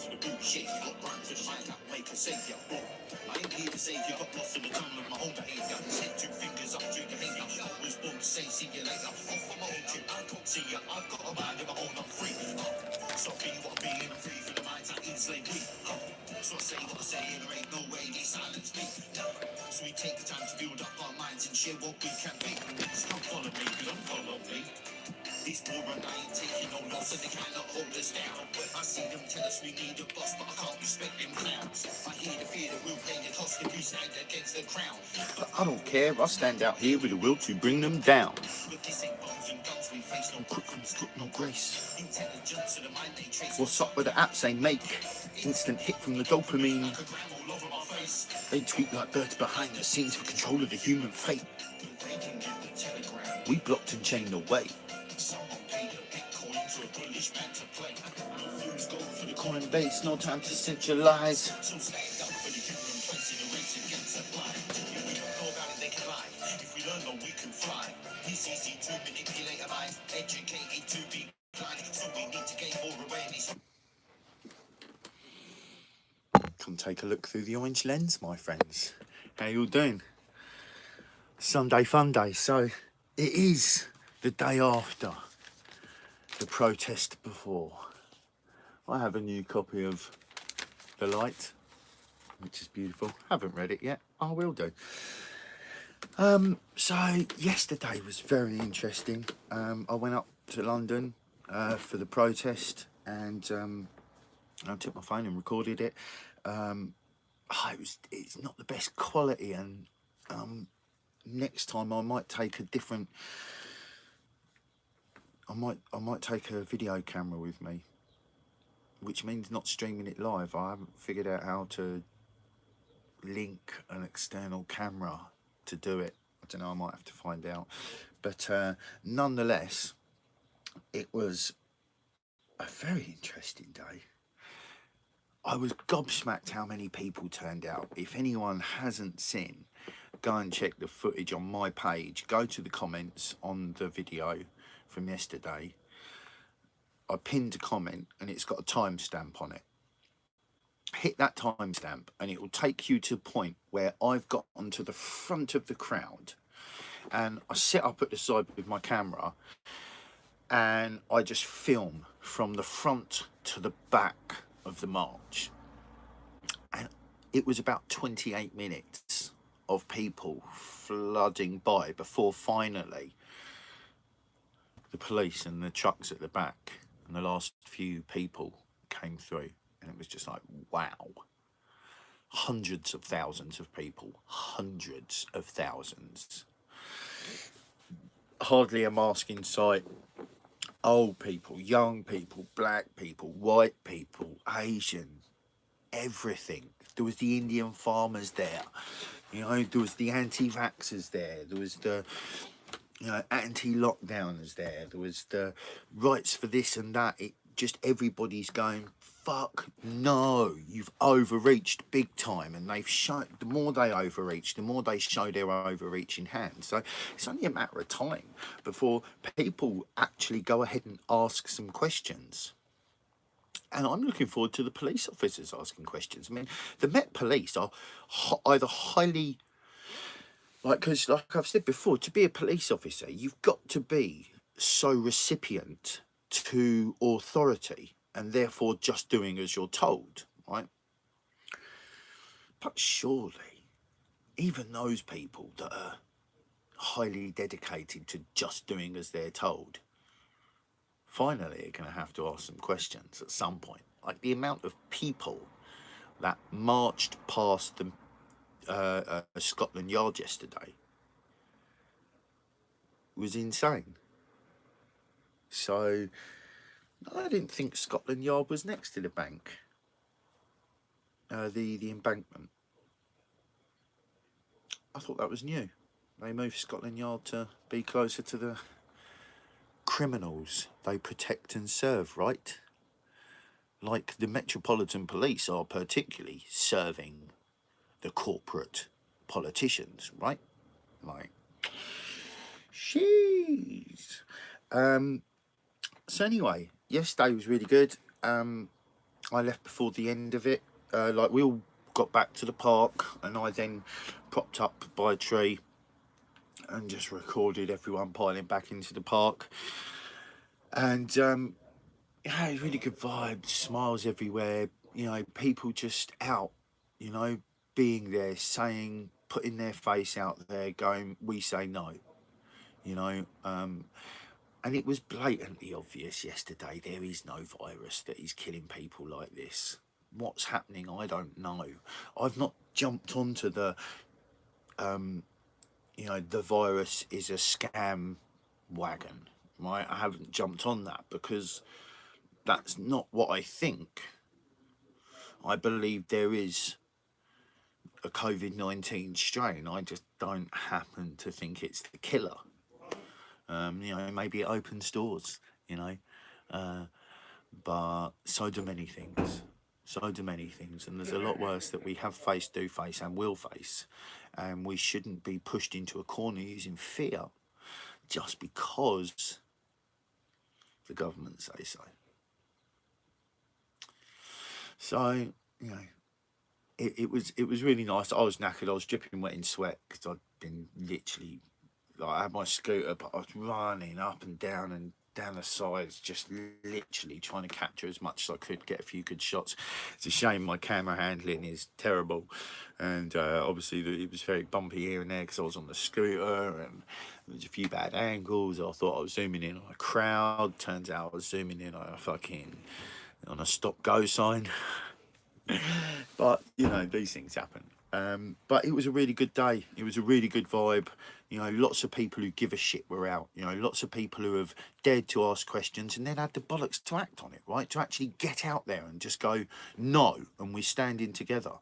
to the bullshit. Got rhymes with mine that make a savior. I ain't here to save you. Got lost in the tunnel of my own behaviour. Set 2 fingers up to the hater. I was born to say see you later. Off from my own trip, I can't see ya. I've got a mind of my own, I'm free. So be what I be, and I'm free from the minds I enslave me. So I say what I say, and there ain't no way they silence me. So we take the time to build up our minds and share what we can be. So come follow me, don't follow me. These poor and I ain't taking no loss, and they cannot hold us down. I see them tell us we need a boss, but I can't respect them clowns. I hear the fear that we'll pay the cost if we stand against the crown. But I don't care, I stand out here with a will to bring them down. But this ain't bones and guns, we face no crook from crook, no grace. Intelligence of the mind they trace. What's up with the apps they make? Instant hit from the dopamine. They tweet like birds behind the scenes for control of the human fate. We blocked and chained away. Coinbase, no time to centralize. If we learn, we can fly. It's easy to manipulate our minds, educated to be blind. So we need to gain more awareness. Come take a look through the orange lens, my friends. How you all doing? Sunday fun day. So it is the day after the protest before. I have a new copy of The Light, which is beautiful. Haven't read it yet. I will do. So yesterday was very interesting. I went up to London for the protest, and I took my phone and recorded it. It's not the best quality, and next time I might take a different. I might take a video camera with me, which means not streaming it live. I haven't figured out how to link an external camera to do it. I don't know, I might have to find out. But nonetheless, it was a very interesting day. I was gobsmacked how many people turned out. If anyone hasn't seen, go and check the footage on my page. Go to the comments on the video from yesterday. I pinned a comment and it's got a timestamp on it. Hit that timestamp and it will take you to the point where I've gotten to the front of the crowd, and I sit up at the side with my camera and I just film from the front to the back of the march. And it was about 28 minutes of people flooding by before finally the police and the trucks at the back and the last few people came through. And it was just like, wow. Hundreds of thousands of people. Hundreds of thousands. Hardly a mask in sight. Old people, young people, black people, white people, Asian, everything. There was the Indian farmers there. You know, there was the anti-vaxxers there. There was the, you know, anti-lockdowners there. There was the rights for this and that. It just, everybody's going, fuck no, you've overreached big time. And they've shown, the more they overreach, the more they show their overreaching hand. So it's only a matter of time before people actually go ahead and ask some questions. And I'm looking forward to the police officers asking questions. I mean, the Met Police are either highly, because like I've said before, to be a police officer, you've got to be so recipient to authority and therefore just doing as you're told, right? But surely, even those people that are highly dedicated to just doing as they're told, finally are going to have to ask some questions at some point. Like the amount of people that marched past the Scotland Yard yesterday was insane. So I didn't think Scotland Yard was next to the bank, the embankment. I thought that was new. They moved Scotland Yard to be closer to the criminals they protect and serve, right? Like the Metropolitan Police are particularly serving the corporate politicians, right? Like, jeez. So anyway, yesterday was really good. I left before the end of it. Like, we all got back to the park, and I then propped up by a tree and just recorded everyone piling back into the park. And yeah, really good vibes, smiles everywhere. You know, people just out. You know, being there, saying, putting their face out there, going, "We say no." You know, and it was blatantly obvious yesterday. There is no virus that is killing people like this. What's happening, I don't know. I've not jumped onto the, you know, the virus is a scam wagon, right? I haven't jumped on that because that's not what I think. I believe there is a COVID-19 strain. I just don't happen to think it's the killer. You know, maybe it opens doors, you know, but so do many things. So do many things, and there's a lot worse that we have faced, do face, and will face, and we shouldn't be pushed into a corner using fear just because the government say so. So, you know, it was really nice. I was knackered. I was dripping wet in sweat because I'd been literally, like, I had my scooter, but I was running up and down the sides, just literally trying to capture as much as I could, get a few good shots. It's a shame my camera handling is terrible, and obviously it was very bumpy here and there because I was on the scooter, and there was a few bad angles. I thought I was zooming in on a crowd. Turns out I was zooming in on a stop go sign. But, you know, these things happen. But it was a really good day. It was a really good vibe. You know, lots of people who give a shit were out. You know, lots of people who have dared to ask questions and then had the bollocks to act on it, right? To actually get out there and just go, no, and we're standing together.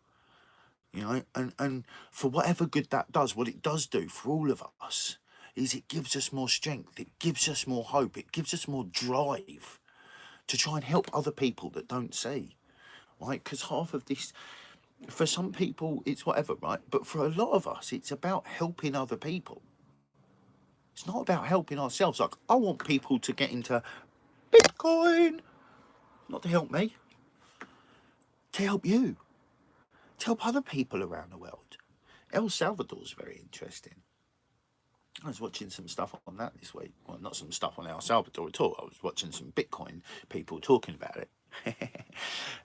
You know, and for whatever good that does, what it does do for all of us is it gives us more strength. It gives us more hope. It gives us more drive to try and help other people that don't see, right? Because half of this, for some people, it's whatever, right? But for a lot of us, it's about helping other people. It's not about helping ourselves. Like, I want people to get into Bitcoin, not to help me, to help you, to help other people around the world. El Salvador's very interesting. I was watching some stuff on that this week. Well, not some stuff on El Salvador at all. I was watching some Bitcoin people talking about it.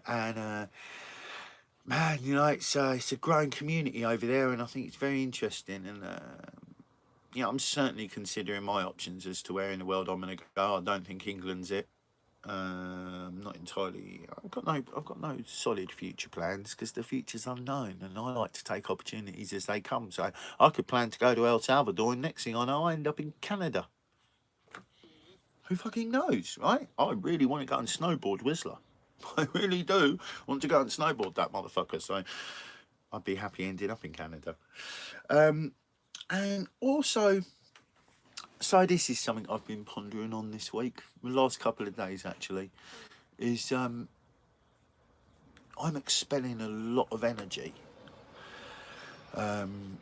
And man, you know, it's a growing community over there, and I think it's very interesting. And you know, I'm certainly considering my options as to where in the world I'm going to go. I don't think England's it. Not entirely. I've got no solid future plans because the future's unknown, and I like to take opportunities as they come. So I could plan to go to El Salvador, and next thing I know, I end up in Canada. Who fucking knows, right? I really want to go and snowboard Whistler. I really do want to go and snowboard that motherfucker. So I'd be happy ending up in Canada. And also, so this is something I've been pondering on this week, the last couple of days actually, is I'm expelling a lot of energy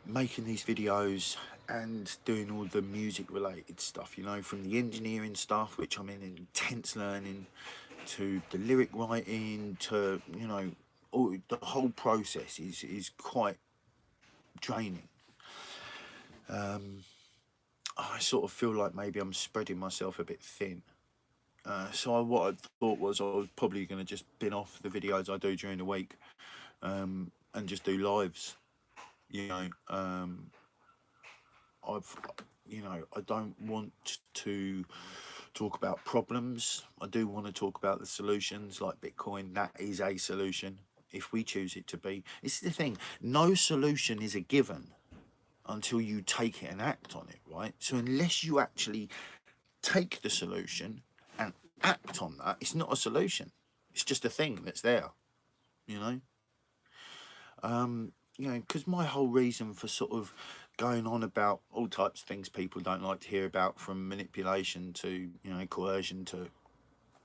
making these videos and doing all the music related stuff, you know, from the engineering stuff, which I'm in intense learning, to the lyric writing, to, you know, the whole process is quite draining. I sort of feel like maybe I'm spreading myself a bit thin. So what I thought was I was probably going to just bin off the videos I do during the week, and just do lives. You know, I don't want to talk about problems. I do want to talk about the solutions, like Bitcoin. That is a solution if we choose it to be. It's the thing. No solution is a given until you take it and act on it, right? So unless you actually take the solution and act on that, it's not a solution. It's just a thing that's there, you know. You know, because my whole reason for sort of going on about all types of things people don't like to hear about, from manipulation to, you know, coercion to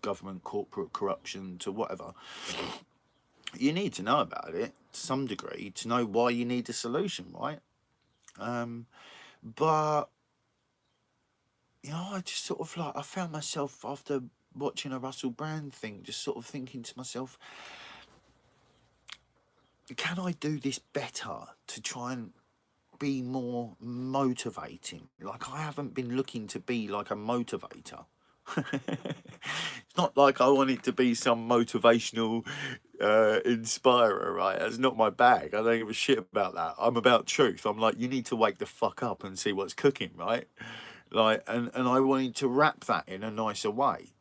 government corporate corruption to whatever, you need to know about it to some degree to know why you need a solution, right? But you know, I just sort of like, I found myself after watching a Russell Brand thing, just sort of thinking to myself, can I do this better to try and be more motivating? Like, I haven't been looking to be like a motivator. It's not like I wanted to be some motivational inspirer, right? That's not my bag. I don't give a shit about that. I'm about truth. I'm like, you need to wake the fuck up and see what's cooking, right? Like, and I wanted to wrap that in a nicer way,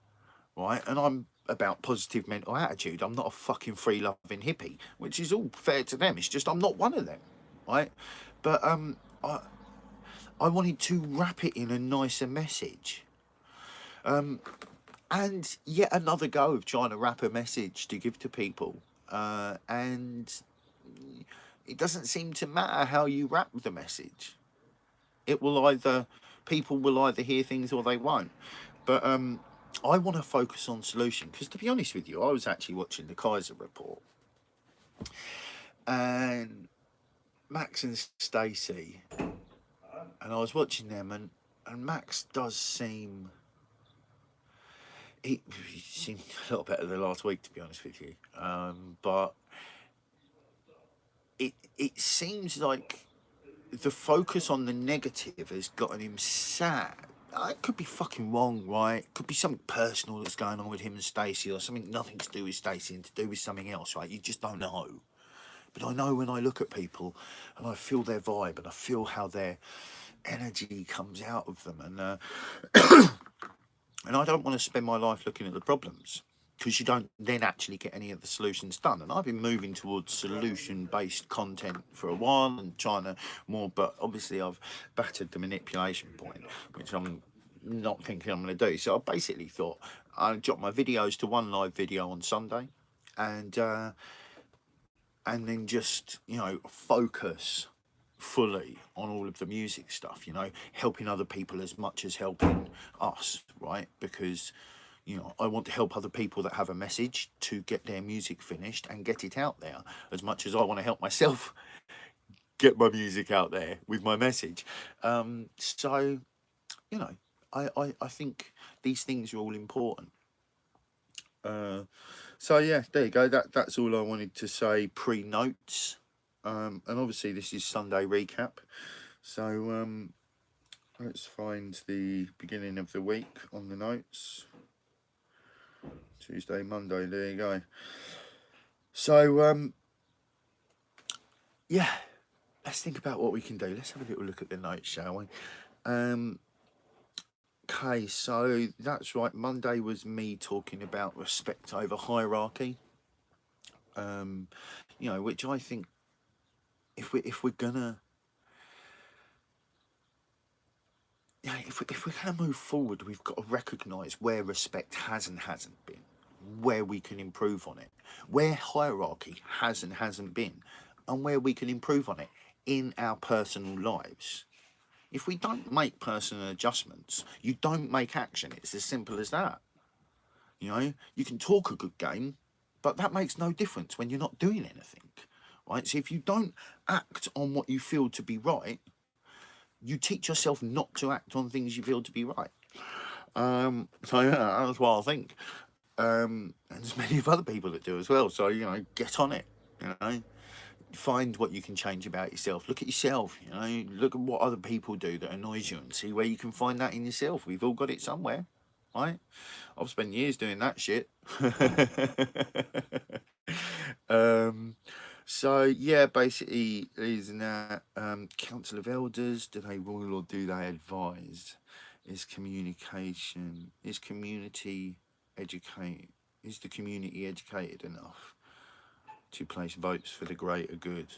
right? And I'm about positive mental attitude. I'm not a fucking free loving hippie, which is all fair to them. It's just I'm not one of them, right? But I wanted to wrap it in a nicer message. And yet another go of trying to wrap a message to give to people. And it doesn't seem to matter how you wrap the message. It will either, people will either hear things or they won't. But I want to focus on solution, because to be honest with you, I was actually watching the Kaiser report. And Max and Stacey, and I was watching them, and Max does seem... He seemed a lot better than last week, to be honest with you. But it seems like the focus on the negative has gotten him sad. I could be fucking wrong, right? It could be something personal that's going on with him and Stacey, or something nothing to do with Stacey and to do with something else, right? You just don't know. But I know when I look at people and I feel their vibe and I feel how their energy comes out of them, and and I don't want to spend my life looking at the problems, because you don't then actually get any of the solutions done. And I've been moving towards solution-based content for a while and trying to more, but obviously I've battered the manipulation point, which I'm not thinking I'm going to do. So I basically thought I'd drop my videos to one live video on Sunday, and then just, you know, focus fully on all of the music stuff, you know, helping other people as much as helping us, right? Because, you know, I want to help other people that have a message to get their music finished and get it out there, as much as I want to help myself get my music out there with my message. So, you know, I think these things are all important. So yeah, there you go. That's all I wanted to say pre-notes. And obviously this is Sunday recap. So let's find the beginning of the week on the notes. Tuesday, Monday, there you go. So yeah, let's think about what we can do. Let's have a little look at the notes, shall we? Okay, so that's right. Monday was me talking about respect over hierarchy. You know, which I think if we're gonna move forward, we've got to recognise where respect has and hasn't been, where we can improve on it, where hierarchy has and hasn't been, and where we can improve on it in our personal lives. If we don't make personal adjustments, you don't make action. It's as simple as that. You know, you can talk a good game, but that makes no difference when you're not doing anything, right? So if you don't act on what you feel to be right, you teach yourself not to act on things you feel to be right. So yeah, that's what I think. And there's many of other people that do as well. So, you know, get on it, you know. Find what you can change about yourself. Look at yourself, you know. Look at what other people do that annoys you and see where you can find that in yourself. We've all got it somewhere, right? I've spent years doing that shit. So yeah, basically, isn't that Council of Elders? Do they rule or do they advise? Is communication? Is community educated? Is the community educated enough to place votes for the greater good?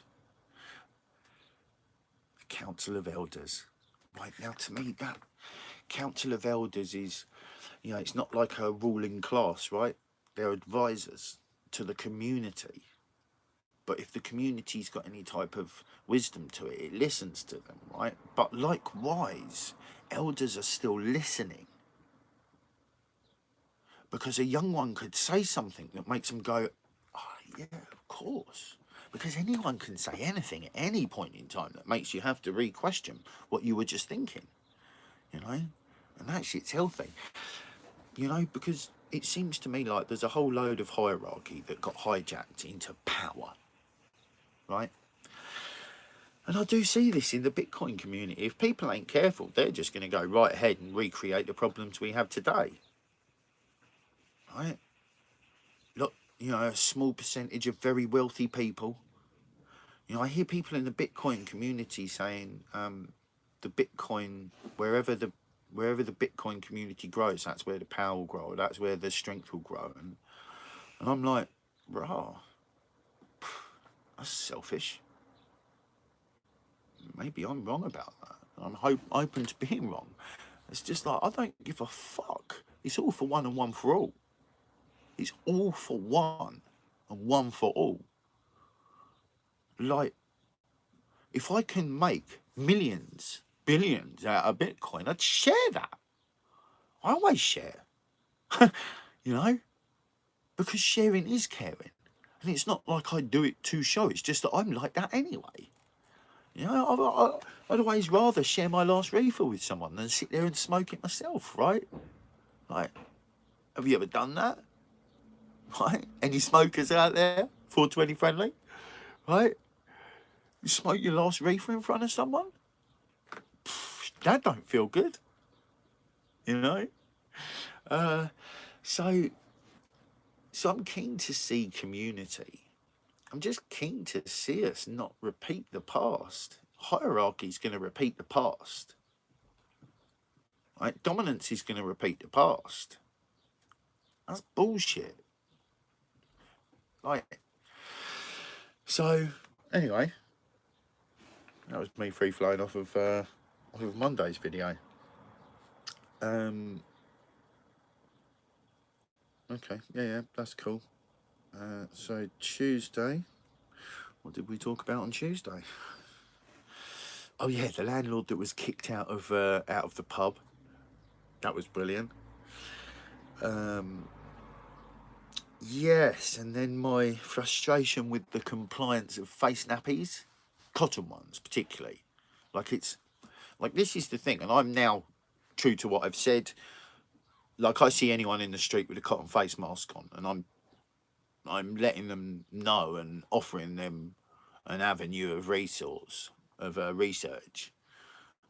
The Council of Elders. Right now, to me, that Council of Elders is, you know, it's not like a ruling class, right? They're advisors to the community. But if the community's got any type of wisdom to it, it listens to them, right? But likewise, elders are still listening. Because a young one could say something that makes them go, oh, yeah, of course. Because anyone can say anything at any point in time that makes you have to re-question what you were just thinking, you know? And that shit's healthy, you know, because it seems to me like there's a whole load of hierarchy that got hijacked into power, right? And I do see this in the Bitcoin community. If people ain't careful, they're just going to go right ahead and recreate the problems we have today, right? Look, you know, a small percentage of very wealthy people. You know, I hear people in the Bitcoin community saying the Bitcoin, wherever the Bitcoin community grows, that's where the power will grow, that's where the strength will grow. And I'm like, rah, that's selfish. Maybe I'm wrong about that. I'm open to being wrong. It's just like, I don't give a fuck. It's all for one and one for all. It's all for one and one for all. Like, if I can make millions, billions out of Bitcoin, I'd share that. I always share, you know, because sharing is caring. And it's not like I do it to show, it's just that I'm like that anyway. You know, I'd always rather share my last refill with someone than sit there and smoke it myself, right? Like, have you ever done that? Right? Any smokers out there? 420 friendly? Right? You smoke your last reefer in front of someone? That don't feel good. You know? So I'm keen to see community. I'm just keen to see us not repeat the past. Hierarchy is going to repeat the past. Right? Dominance is going to repeat the past. That's bullshit. Like, so anyway, that was me free flowing off of Monday's video. Okay, yeah, that's cool. So Tuesday, what did we talk about on Tuesday? Oh yeah, the landlord that was kicked out of the pub. That was brilliant. Yes, and then my frustration with the compliance of face nappies, cotton ones particularly. Like, it's like, this is the thing, and I'm now true to what I've said. Like, I see anyone in the street with a cotton face mask on, and I'm letting them know and offering them an avenue of resource, of research,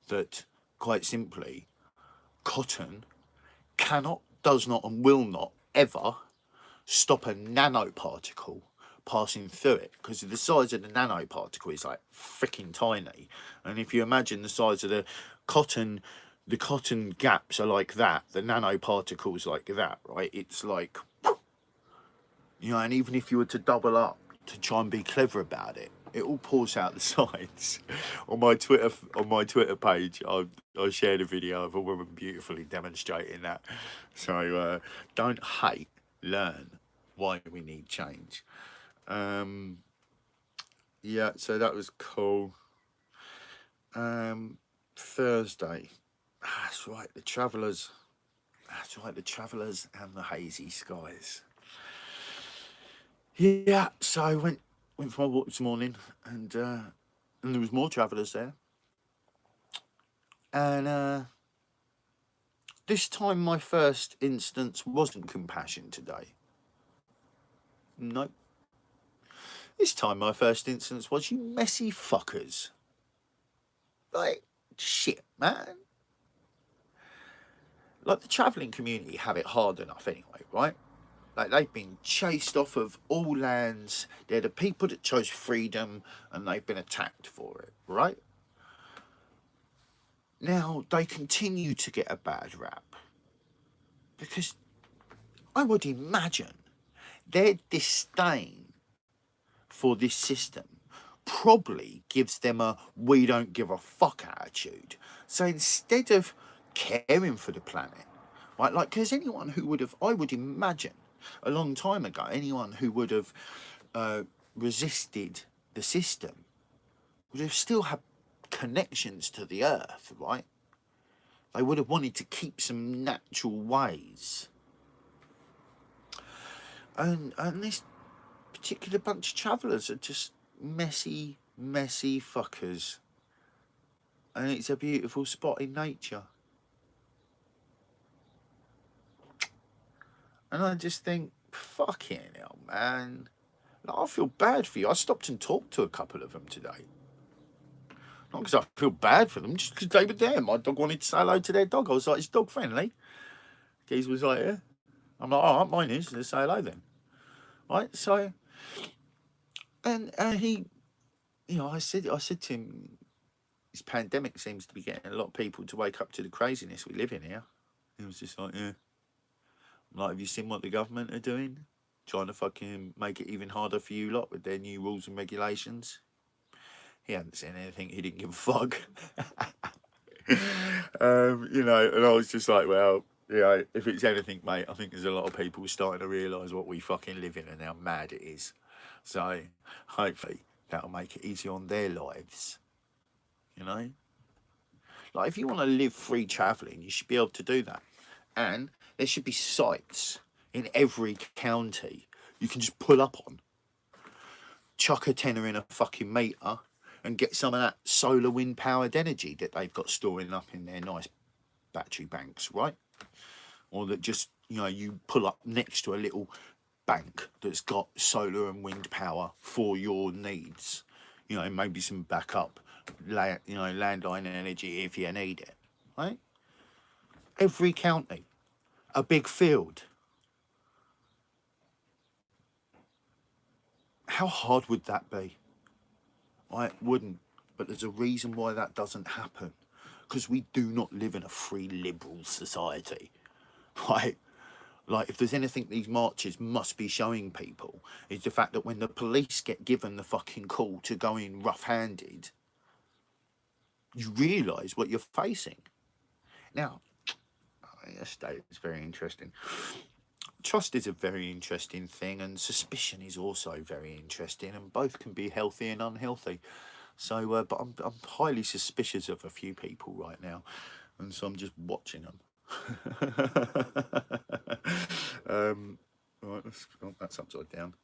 that quite simply, cotton cannot, does not, and will not ever stop a nanoparticle passing through it, because the size of the nanoparticle is like freaking tiny. And if you imagine the size of the cotton gaps are like that, the nanoparticles like that, right? It's like, you know, and even if you were to double up to try and be clever about it, it all pours out the sides. On my Twitter page, I shared a video of a woman beautifully demonstrating that. So don't hate, learn why we need change. Yeah, so that was cool. Thursday, that's right, the Travellers. That's right, the Travellers and the Hazy Skies. Yeah, so I went for my walk this morning, and there was more travellers there. And this time my first instance wasn't compassion today. Nope. This time my first instance was, you messy fuckers. Like, shit, man. Like, the travelling community have it hard enough anyway, right? Like, they've been chased off of all lands. They're the people that chose freedom, and they've been attacked for it, right? Now, they continue to get a bad rap, because I would imagine their disdain for this system probably gives them a we don't give a fuck attitude. So instead of caring for the planet, right, like, because anyone who would have, I would imagine a long time ago, anyone who would have resisted the system would have still had connections to the earth, right? They would have wanted to keep some natural ways. And this particular bunch of travellers are just messy fuckers. And it's a beautiful spot in nature. And I just think, fucking hell, man. Like, I feel bad for you. I stopped and talked to a couple of them today. Not because I feel bad for them, just because they were there. My dog wanted to say hello to their dog. I was like, it's dog friendly. Keys was like, yeah. I'm like, all right, mine is. Let's say hello then. Right, so, and he, you know, I said to him, this pandemic seems to be getting a lot of people to wake up to the craziness we live in here. He was just like, yeah. I'm like, have you seen what the government are doing? Trying to fucking make it even harder for you lot with their new rules and regulations. He hadn't seen anything. He didn't give a fuck. You know, and I was just like, well, you know, if it's anything, mate, I think there's a lot of people starting to realise what we fucking live in and how mad it is. So hopefully that'll make it easier on their lives. You know? Like, if you want to live free travelling, you should be able to do that. And there should be sites in every county you can just pull up on. Chuck a tenner in a fucking meter and get some of that solar wind powered energy that they've got storing up in their nice battery banks, right? Or that just, you know, you pull up next to a little bank that's got solar and wind power for your needs. You know, maybe some backup, you know, landline energy if you need it, right? Every county, a big field. How hard would that be? I wouldn't, but there's a reason why that doesn't happen. Because we do not live in a free liberal society, right? Like, if there's anything these marches must be showing people, is the fact that when the police get given the fucking call to go in rough-handed, you realise what you're facing. Now, yesterday was very interesting. Trust is a very interesting thing, and suspicion is also very interesting, and both can be healthy and unhealthy. So, but I'm highly suspicious of a few people right now, and so I'm just watching them. Right, that's upside down.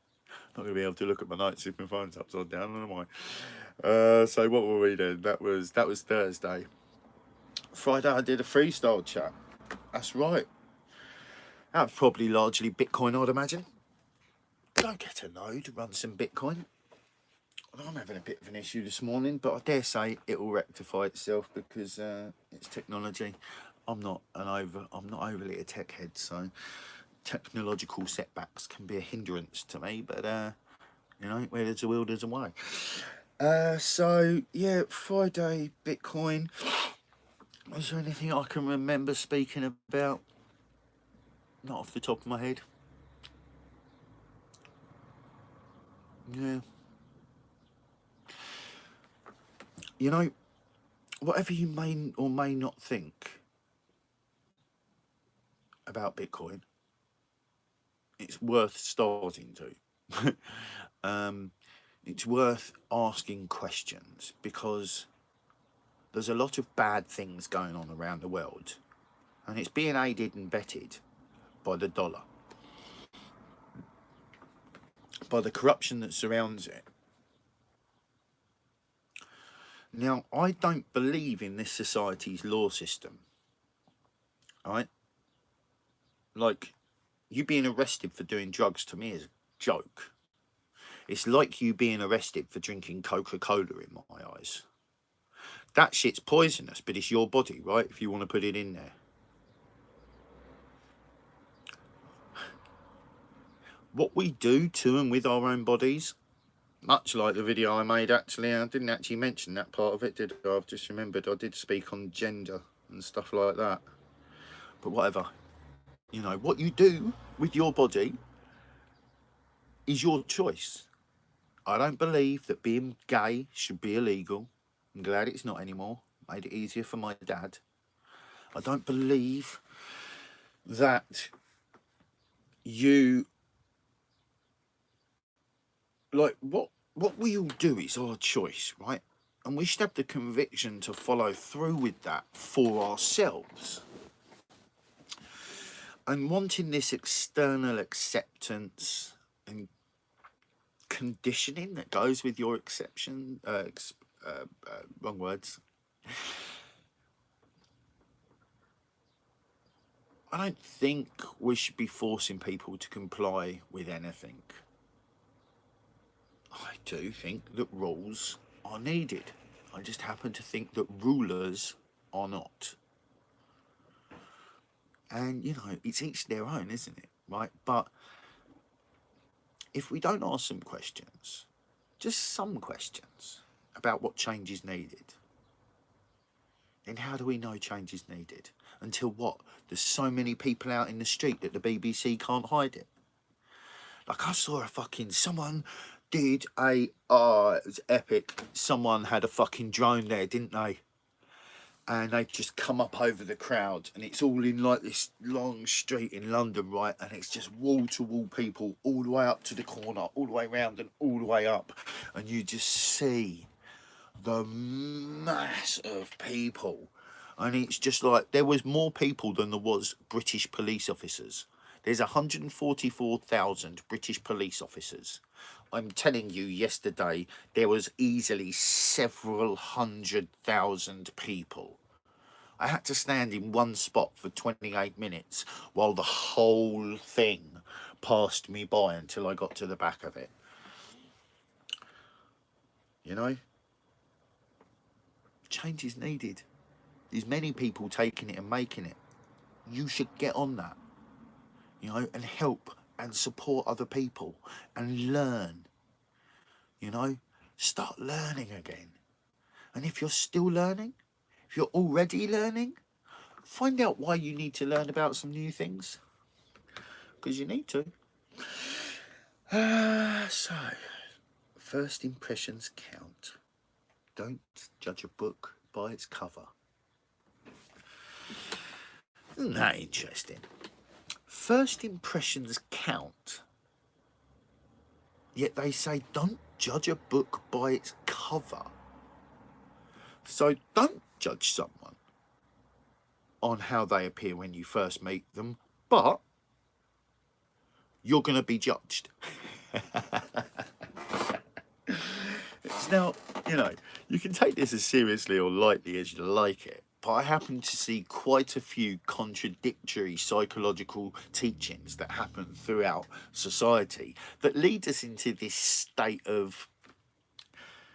Not going to be able to look at my notes if my phone's upside down, am I? So what were we doing? That was Thursday. Friday I did a freestyle chat. That's right. That was probably largely Bitcoin, I'd imagine. Go get a node, run some Bitcoin. I'm having a bit of an issue this morning, but I dare say it will rectify itself because it's technology. I'm not overly a tech head, so technological setbacks can be a hindrance to me. But you know, where there's a will, there's a way. So yeah, Friday Bitcoin. Was there anything I can remember speaking about? Not off the top of my head. Yeah. You know, whatever you may or may not think about Bitcoin, it's worth starting to. It's worth asking questions because there's a lot of bad things going on around the world, and it's being aided and abetted by the dollar, by the corruption that surrounds it. Now, I don't believe in this society's law system, right? Like, you being arrested for doing drugs to me is a joke. It's like you being arrested for drinking Coca-Cola in my eyes. That shit's poisonous, but it's your body, right? If you want to put it in there. What we do to and with our own bodies, much like the video I made, actually, I didn't actually mention that part of it, did I? I've just remembered I did speak on gender and stuff like that. But whatever. You know, what you do with your body is your choice. I don't believe that being gay should be illegal. I'm glad it's not anymore. Made it easier for my dad. I don't believe that you... Like, what we all do is our choice, right? And we should have the conviction to follow through with that for ourselves. And wanting this external acceptance and conditioning that goes with your exception, wrong words. I don't think we should be forcing people to comply with anything. I do think that rules are needed. I just happen to think that rulers are not. And, you know, it's each their own, isn't it? Right? But if we don't ask some questions, just some questions about what change is needed, then how do we know change is needed? Until what? There's so many people out in the street that the BBC can't hide it. Like, I saw someone did it was epic. Someone had a fucking drone there, didn't they? And they just come up over the crowd, and it's all in like this long street in London, right? And it's just wall to wall people all the way up to the corner, all the way round and all the way up. And you just see the mass of people. And it's just like, there was more people than there was British police officers. There's 144,000 British police officers. I'm telling you, yesterday, there was easily several 100,000 people. I had to stand in one spot for 28 minutes while the whole thing passed me by until I got to the back of it. You know? Change is needed. There's many people taking it and making it. You should get on that, you know, and help and support other people and learn, you know, start learning again. And if you're still learning, if you're already learning, find out why you need to learn about some new things, because you need to. So, first impressions count. Don't judge a book by its cover. Isn't that interesting? First impressions count. Yet they say don't judge a book by its cover. So don't judge someone on how they appear when you first meet them, but you're going to be judged. Now, you know, you can take this as seriously or lightly as you like it, but I happen to see quite a few contradictory psychological teachings that happen throughout society that lead us into this state of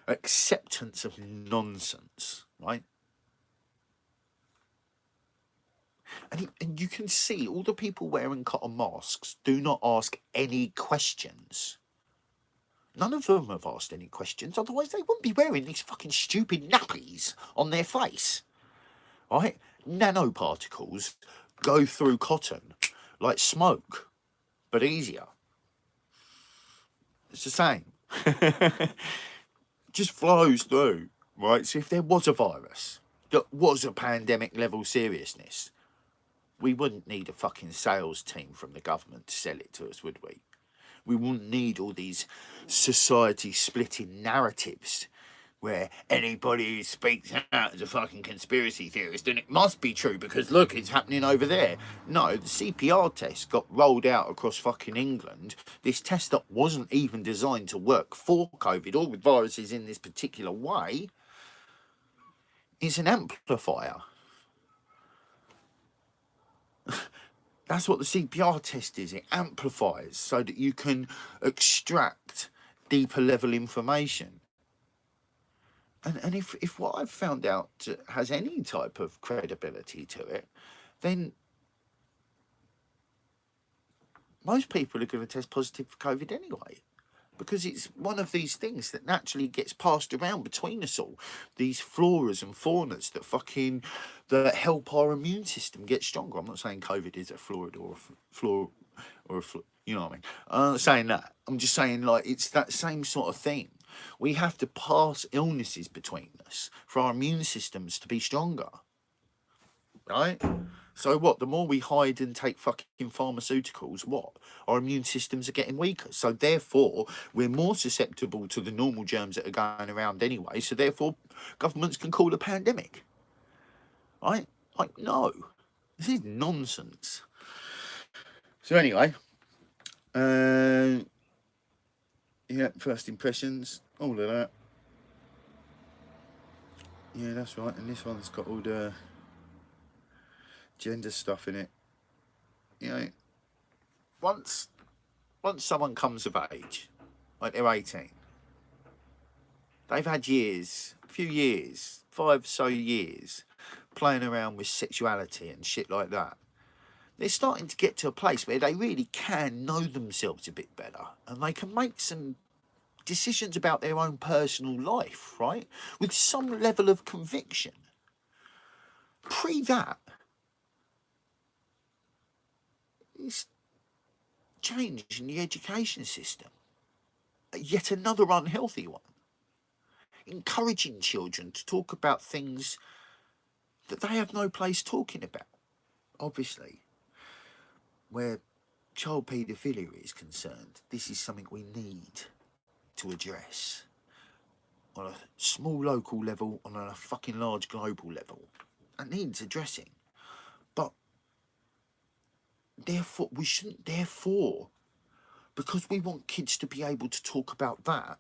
acceptance of nonsense, right? And you can see all the people wearing cotton masks do not ask any questions. None of them have asked any questions, otherwise they wouldn't be wearing these fucking stupid nappies on their face. Right? Nanoparticles go through cotton like smoke, but easier. It's the same. Just flows through, right? So if there was a virus that was a pandemic level seriousness, we wouldn't need a fucking sales team from the government to sell it to us, would we? We wouldn't need all these society splitting narratives where anybody who speaks out as a fucking conspiracy theorist, and it must be true because look, it's happening over there. No, the CPR test got rolled out across fucking England. This test that wasn't even designed to work for COVID or with viruses in this particular way is an amplifier. That's what the CPR test is. It amplifies so that you can extract deeper level information. And if what I've found out has any type of credibility to it, then most people are going to test positive for COVID anyway. Because it's one of these things that naturally gets passed around between us all. These floras and faunas that help our immune system get stronger. I'm not saying COVID is a flora or a you know what I mean? I'm not saying that. I'm just saying, like, it's that same sort of thing. We have to pass illnesses between us for our immune systems to be stronger. Right? So what? The more we hide and take fucking pharmaceuticals, what? Our immune systems are getting weaker. So therefore, we're more susceptible to the normal germs that are going around anyway. So therefore, governments can call a pandemic. Right? Like, no. This is nonsense. So anyway, yeah, first impressions, all of that. Yeah, that's right. And this one's got all the gender stuff in it. You know, once someone comes of age, like they're 18, they've had years, a few years, 5 so years, playing around with sexuality and shit like that. They're starting to get to a place where they really can know themselves a bit better, and they can make some decisions about their own personal life, right? With some level of conviction. Pre that, it's change in the education system. Yet another unhealthy one. Encouraging children to talk about things that they have no place talking about. Obviously, where child paedophilia is concerned, this is something we need to address on a small local level, on a fucking large global level. It needs addressing. But therefore, we shouldn't, because we want kids to be able to talk about that.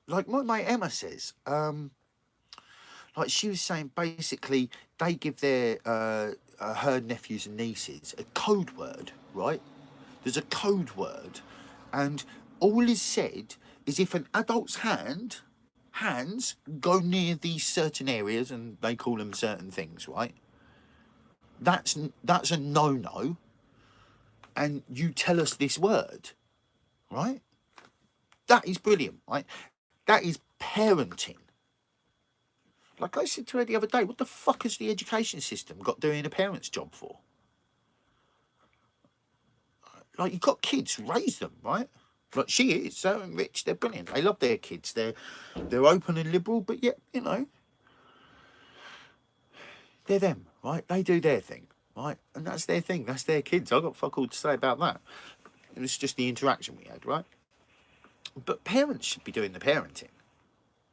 Like my mate Emma says, like she was saying, basically, they give their her nephews and nieces a code word, right? There's a code word, and all is said is if an adult's hands go near these certain areas, and they call them certain things, right? That's a no-no, and you tell us this word, right? That is brilliant, right? That is parenting. Like I said to her the other day, what the fuck has the education system got doing a parent's job for? Like, you've got kids, raise them, right? Like she is, so rich, they're brilliant. They love their kids. They're open and liberal, but yet, you know, they're them, right? They do their thing, right? And that's their thing. That's their kids. I've got fuck all to say about that. It was just the interaction we had, right? But parents should be doing the parenting.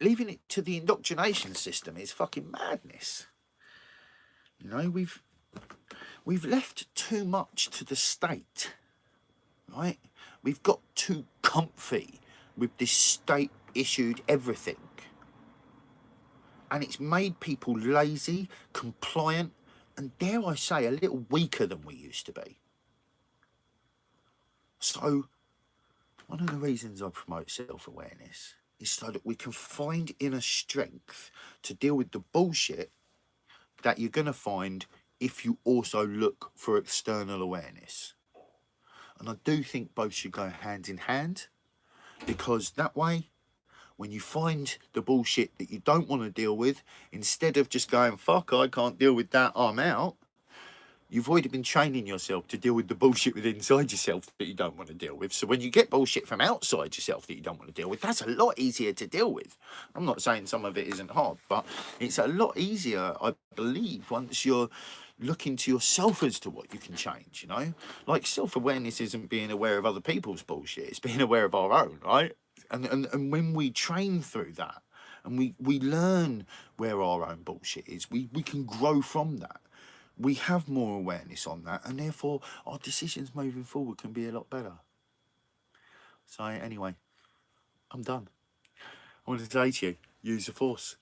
Leaving it to the indoctrination system is fucking madness. You know, we've left too much to the state, right? We've got too comfy with this state-issued everything. And it's made people lazy, compliant, and dare I say, a little weaker than we used to be. So, one of the reasons I promote self-awareness is so that we can find inner strength to deal with the bullshit that you're going to find if you also look for external awareness. And I do think both should go hand in hand, because that way, when you find the bullshit that you don't want to deal with, instead of just going, fuck, I can't deal with that, I'm out, you've already been training yourself to deal with the bullshit within inside yourself that you don't want to deal with. So when you get bullshit from outside yourself that you don't want to deal with, that's a lot easier to deal with. I'm not saying some of it isn't hard, but it's a lot easier, I believe, once you're looking to yourself as to what you can change, you know? Like, self-awareness isn't being aware of other people's bullshit, it's being aware of our own, right? And when we train through that, and we learn where our own bullshit is, we can grow from that. We have more awareness on that, and therefore our decisions moving forward can be a lot better. So anyway, I'm done. I wanted to say to you, use the force.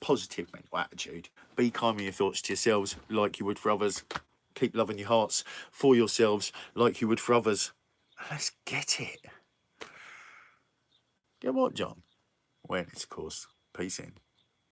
Positive mental attitude. Be kind with your thoughts to yourselves like you would for others. Keep loving your hearts for yourselves like you would for others. Let's get it. Get what, John? Awareness, of course. Peace in.